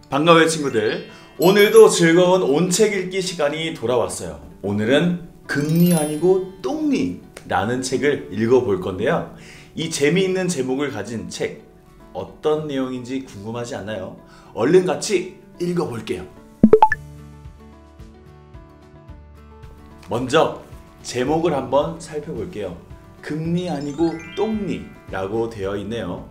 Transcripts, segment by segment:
반가워요 친구들. 오늘도 즐거운 온책 읽기 시간이 돌아왔어요. 오늘은 금리 아니고 똥리 라는 책을 읽어볼 건데요. 이 재미있는 제목을 가진 책 어떤 내용인지 궁금하지 않나요? 얼른 같이 읽어볼게요. 먼저 제목을 한번 살펴볼게요. 금리 아니고 똥리 라고 되어 있네요.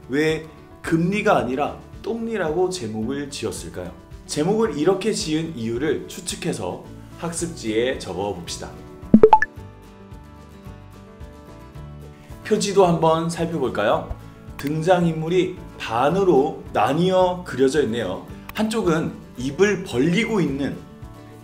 왜 금리가 아니라 똥리라고 제목을 지었을까요? 제목을 이렇게 지은 이유를 추측해서 학습지에 적어 봅시다. 표지도 한번 살펴볼까요? 등장인물이 반으로 나뉘어 그려져 있네요. 한쪽은 입을 벌리고 있는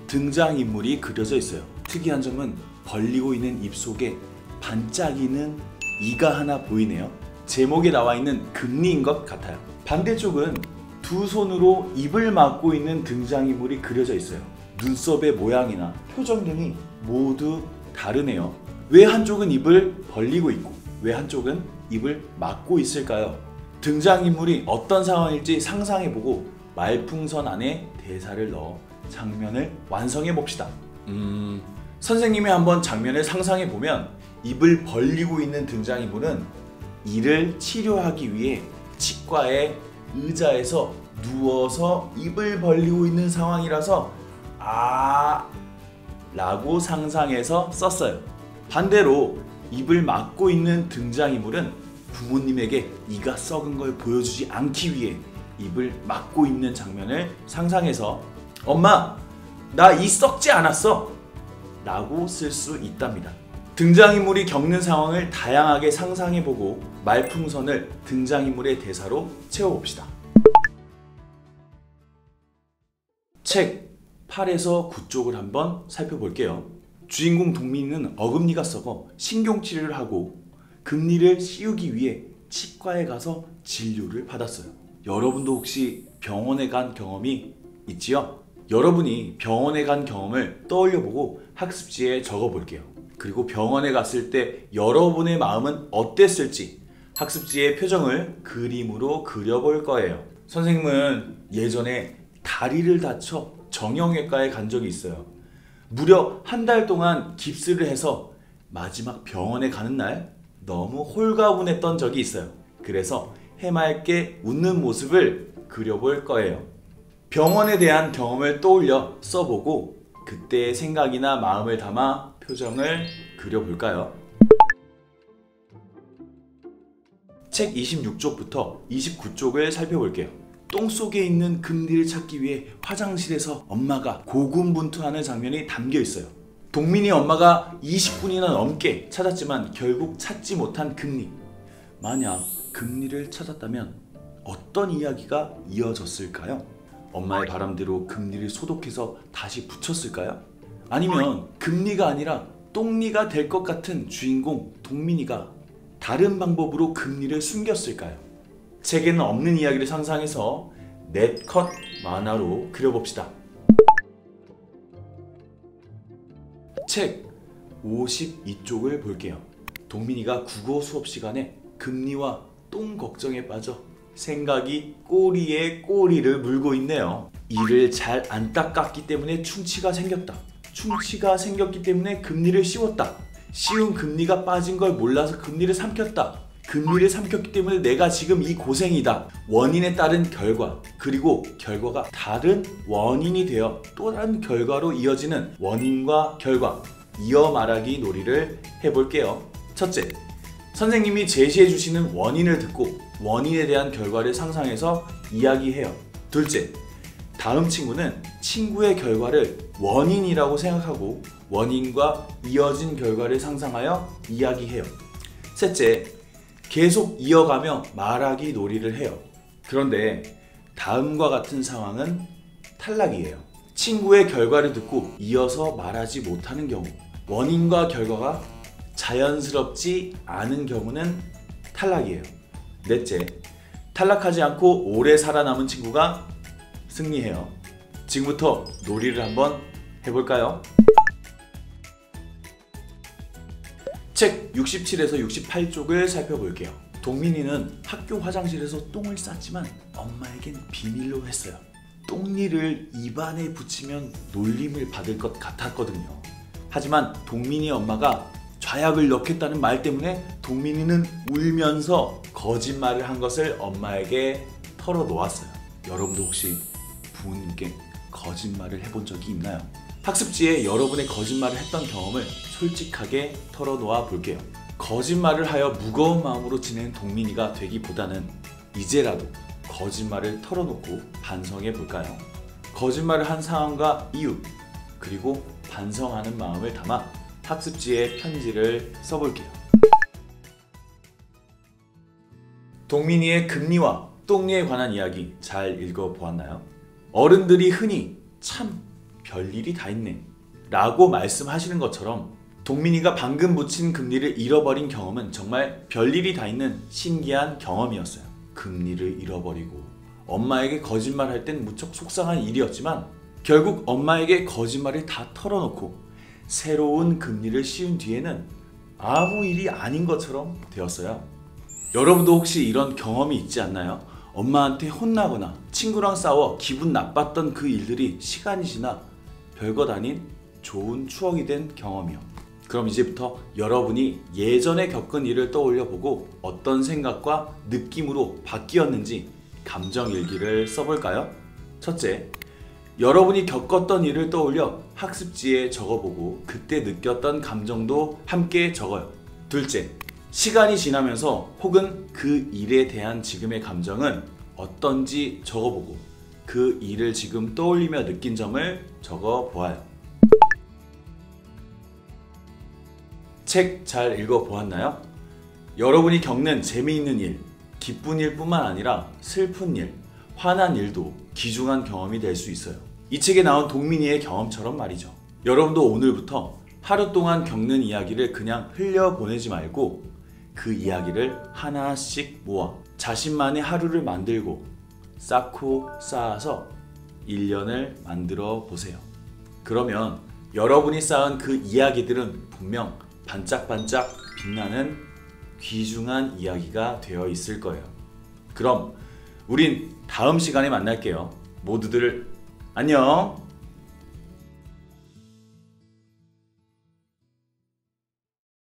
등장인물이 그려져 있어요. 특이한 점은 벌리고 있는 입 속에 반짝이는 이가 하나 보이네요. 제목에 나와 있는 금리인 것 같아요. 반대쪽은 두 손으로 입을 막고 있는 등장인물이 그려져 있어요. 눈썹의 모양이나 표정 등이 모두 다르네요. 왜 한쪽은 입을 벌리고 있고 왜 한쪽은 입을 막고 있을까요? 등장인물이 어떤 상황일지 상상해보고 말풍선 안에 대사를 넣어 장면을 완성해 봅시다. 선생님이 한번 장면을 상상해보면 입을 벌리고 있는 등장인물은 이를 치료하기 위해 치과의 의자에서 누워서 입을 벌리고 있는 상황이라서 라고 상상해서 썼어요. 반대로 입을 막고 있는 등장인물은 부모님에게 이가 썩은 걸 보여주지 않기 위해 입을 막고 있는 장면을 상상해서 엄마, 나 이 썩지 않았어 라고 쓸 수 있답니다. 등장인물이 겪는 상황을 다양하게 상상해보고 말풍선을 등장인물의 대사로 채워봅시다. 책 8에서 9쪽을 한번 살펴볼게요. 주인공 동민이는 어금니가 썩어 신경치료를 하고 금리를 씌우기 위해 치과에 가서 진료를 받았어요. 여러분도 혹시 병원에 간 경험이 있지요? 여러분이 병원에 간 경험을 떠올려보고 학습지에 적어볼게요. 그리고 병원에 갔을 때 여러분의 마음은 어땠을지 학습지의 표정을 그림으로 그려볼 거예요. 선생님은 예전에 다리를 다쳐 정형외과에 간 적이 있어요. 무려 한 달 동안 깁스를 해서 마지막 병원에 가는 날 너무 홀가분했던 적이 있어요. 그래서 해맑게 웃는 모습을 그려볼 거예요. 병원에 대한 경험을 떠올려 써보고 그때의 생각이나 마음을 담아 표정을 그려볼까요? 책 26쪽부터 29쪽을 살펴볼게요. 똥 속에 있는 금리를 찾기 위해 화장실에서 엄마가 고군분투하는 장면이 담겨 있어요. 동민이 엄마가 20분이나 넘게 찾았지만 결국 찾지 못한 금리. 만약 금리를 찾았다면 어떤 이야기가 이어졌을까요? 엄마의 바람대로 금리를 소독해서 다시 붙였을까요? 아니면 금리가 아니라 똥리가 될 것 같은 주인공 동민이가 다른 방법으로 금리를 숨겼을까요? 책에는 없는 이야기를 상상해서 넷컷 만화로 그려봅시다. 책 52쪽을 볼게요. 동민이가 국어 수업 시간에 금리와 똥 걱정에 빠져 생각이 꼬리에 꼬리를 물고 있네요. 이를 잘 안 닦았기 때문에 충치가 생겼다. 충치가 생겼기 때문에 금리를 씌웠다. 씌운 금리가 빠진 걸 몰라서 금리를 삼켰다. 금리를 삼켰기 때문에 내가 지금 이 고생이다. 원인에 따른 결과, 그리고 결과가 다른 원인이 되어 또 다른 결과로 이어지는 원인과 결과, 이어 말하기 놀이를 해볼게요. 첫째, 선생님이 제시해 주시는 원인을 듣고 원인에 대한 결과를 상상해서 이야기해요. 둘째, 다음 친구는 친구의 결과를 원인이라고 생각하고 원인과 이어진 결과를 상상하여 이야기해요. 셋째, 계속 이어가며 말하기 놀이를 해요. 그런데 다음과 같은 상황은 탈락이에요. 친구의 결과를 듣고 이어서 말하지 못하는 경우, 원인과 결과가 자연스럽지 않은 경우는 탈락이에요. 넷째, 탈락하지 않고 오래 살아남은 친구가 승리해요. 지금부터 놀이를 한번 해볼까요? 책 67에서 68쪽을 살펴볼게요. 동민이는 학교 화장실에서 똥을 쌌지만 엄마에겐 비밀로 했어요. 똥니를 입안에 붙이면 놀림을 받을 것 같았거든요. 하지만 동민이 엄마가 좌약을 넣겠다는 말 때문에 동민이는 울면서 거짓말을 한 것을 엄마에게 털어놓았어요. 여러분도 혹시 부모님께 거짓말을 해본 적이 있나요? 학습지에 여러분의 거짓말을 했던 경험을 솔직하게 털어놓아 볼게요. 거짓말을 하여 무거운 마음으로 지낸 동민이가 되기보다는 이제라도 거짓말을 털어놓고 반성해 볼까요? 거짓말을 한 상황과 이유, 그리고 반성하는 마음을 담아 학습지에 편지를 써볼게요. 동민이의 금리와 똥리에 관한 이야기 잘 읽어보았나요? 어른들이 흔히 참 별일이 다 있네 라고 말씀하시는 것처럼 동민이가 방금 붙인 금리를 잃어버린 경험은 정말 별일이 다 있는 신기한 경험이었어요. 금리를 잃어버리고 엄마에게 거짓말할 땐 무척 속상한 일이었지만 결국 엄마에게 거짓말을 다 털어놓고 새로운 금리를 씌운 뒤에는 아무 일이 아닌 것처럼 되었어요. 여러분도 혹시 이런 경험이 있지 않나요? 엄마한테 혼나거나 친구랑 싸워 기분 나빴던 그 일들이 시간이 지나 별것 아닌 좋은 추억이 된 경험이요. 그럼 이제부터 여러분이 예전에 겪은 일을 떠올려 보고 어떤 생각과 느낌으로 바뀌었는지 감정일기를 써볼까요? 첫째, 여러분이 겪었던 일을 떠올려 학습지에 적어보고 그때 느꼈던 감정도 함께 적어요. 둘째, 시간이 지나면서 혹은 그 일에 대한 지금의 감정은 어떤지 적어보고 그 일을 지금 떠올리며 느낀 점을 적어보아요. 책 잘 읽어보았나요? 여러분이 겪는 재미있는 일, 기쁜 일뿐만 아니라 슬픈 일, 화난 일도 귀중한 경험이 될 수 있어요. 이 책에 나온 동민이의 경험처럼 말이죠. 여러분도 오늘부터 하루 동안 겪는 이야기를 그냥 흘려보내지 말고 그 이야기를 하나씩 모아 자신만의 하루를 만들고 쌓고 쌓아서 1년을 만들어 보세요. 그러면 여러분이 쌓은 그 이야기들은 분명 반짝반짝 빛나는 귀중한 이야기가 되어 있을 거예요. 그럼 우린 다음 시간에 만날게요. 모두들 안녕!